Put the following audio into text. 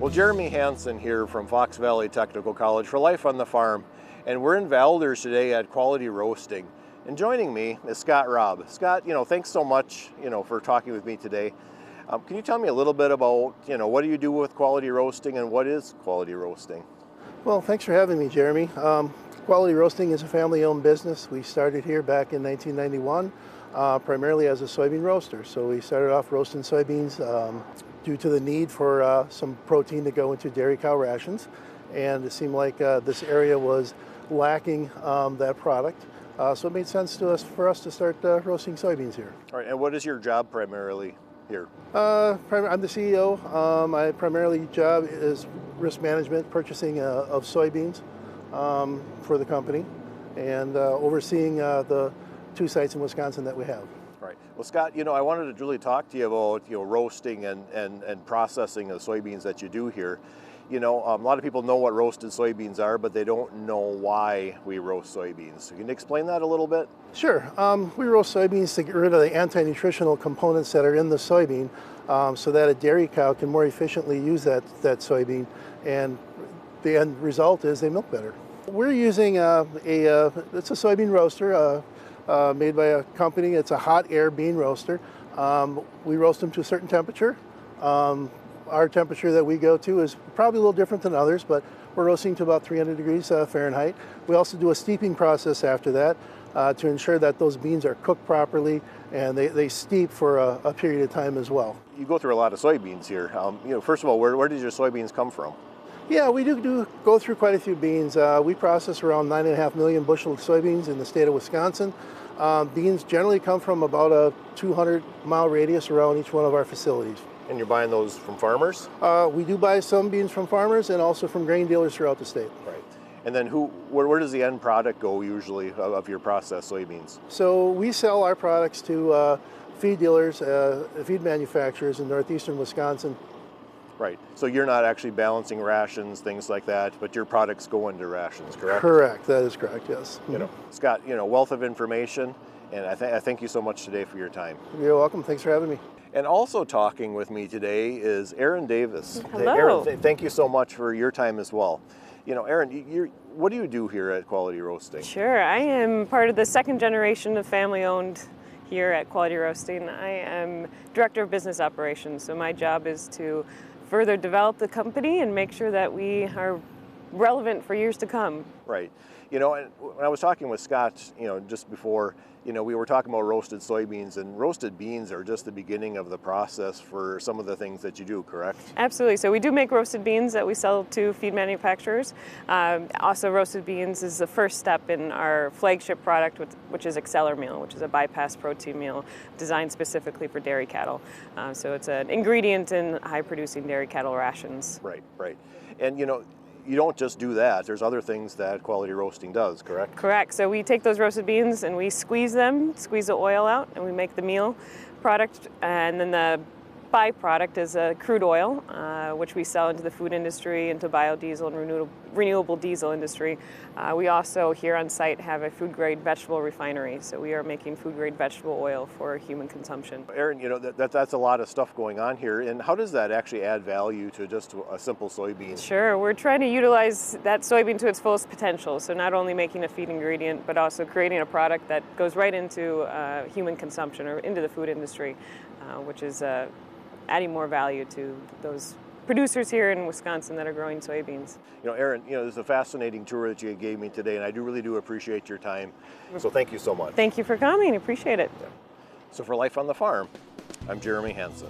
Well, Jeremy Hansen here from Fox Valley Technical College for Life on the Farm, and we're in Valders today at Quality Roasting. And joining me is Scott Robb. Scott, thanks so much, for talking with me today. Can you tell me a little bit about, what do you do with Quality Roasting and what is Quality Roasting? Well, thanks for having me, Jeremy. Quality Roasting is a family-owned business. We started here back in 1991, primarily as a soybean roaster. So we started off roasting soybeans due to the need for some protein to go into dairy cow rations. And it seemed like this area was lacking that product. So it made sense for us to start roasting soybeans here. All right, and what is your job primarily here? I'm the CEO. My primarily job is risk management, purchasing of soybeans for the company, and overseeing the 2 sites in Wisconsin that we have. Right. Well, Scott, I wanted to really talk to you about roasting and processing of soybeans that you do here. A lot of people know what roasted soybeans are, but they don't know why we roast soybeans. So can you explain that a little bit? Sure. We roast soybeans to get rid of the anti-nutritional components that are in the soybean, so that a dairy cow can more efficiently use that soybean, and the end result is they milk better. We're using it's a soybean roaster made by a company. It's a hot air bean roaster. We roast them to a certain temperature. Our temperature that we go to is probably a little different than others, but we're roasting to about 300 degrees Fahrenheit. We also do a steeping process after that to ensure that those beans are cooked properly and they steep for a period of time as well. You go through a lot of soybeans here. First of all, where did your soybeans come from? Yeah, we do go through quite a few beans. We process around 9.5 million bushel of soybeans in the state of Wisconsin. Beans generally come from about a 200-mile radius around each one of our facilities. And you're buying those from farmers? We do buy some beans from farmers and also from grain dealers throughout the state. Right. And then where does the end product go usually of your processed soybeans? So we sell our products to feed dealers, feed manufacturers in northeastern Wisconsin. Right. So you're not actually balancing rations, things like that, but your products go into rations, correct? Correct. That is correct, yes. Scott, wealth of information, and I thank you so much today for your time. You're welcome. Thanks for having me. And also talking with me today is Erin Davis. Hello. Erin, thank you so much for your time as well. Erin, what do you do here at Quality Roasting? Sure, I am part of the second generation of family-owned here at Quality Roasting. I am Director of Business Operations, so my job is to further develop the company and make sure that we are relevant for years to come. Right. And when I was talking with Scott, just before, we were talking about roasted soybeans, and roasted beans are just the beginning of the process for some of the things that you do, correct? Absolutely. So we do make roasted beans that we sell to feed manufacturers. Also, roasted beans is the first step in our flagship product, which is Exceller Meal, which is a bypass protein meal designed specifically for dairy cattle. So it's an ingredient in high-producing dairy cattle rations. Right, right. And you don't just do that. There's other things that Quality Roasting does, correct? Correct. So we take those roasted beans and we squeeze the oil out, and we make the meal product. And then the byproduct is a crude oil, which we sell into the food industry, into biodiesel and renewable diesel industry. We also here on site have a food-grade vegetable refinery, so we are making food-grade vegetable oil for human consumption. Erin, that's a lot of stuff going on here, and how does that actually add value to just a simple soybean? Sure, we're trying to utilize that soybean to its fullest potential, so not only making a feed ingredient, but also creating a product that goes right into human consumption or into the food industry, which is adding more value to those producers here in Wisconsin that are growing soybeans. Erin, this is a fascinating tour that you gave me today, and I really do appreciate your time. So thank you so much. Thank you for coming. Appreciate it. So for Life on the Farm, I'm Jeremy Hansen.